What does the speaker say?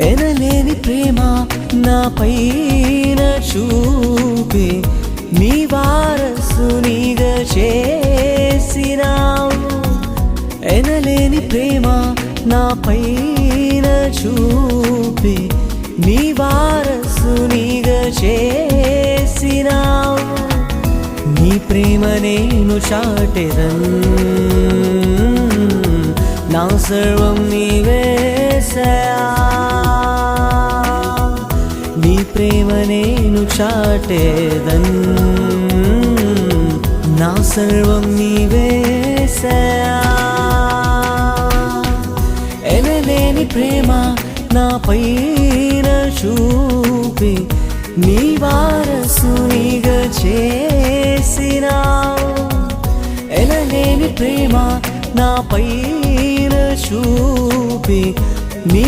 ఎనలేని ప్రేమ నా పైన చూపి నీ వారసునిగా చేసినావు. ఎనలేని ప్రేమ నా పైన చూపి నీ వారసునిగా చేసినావు. నీ ప్రేమ నేను చాటెదన్, నా సర్వం నీవేసయా. నీ ప్రేమ నేను చాటెదన్, నా సర్వం నీవేసయా. ఎనలేని ప్రేమ నా పైన చూపి నీ వారసునిగా చేసినావు. ఎనలేని ప్రేమ నా పైన చూపి నీ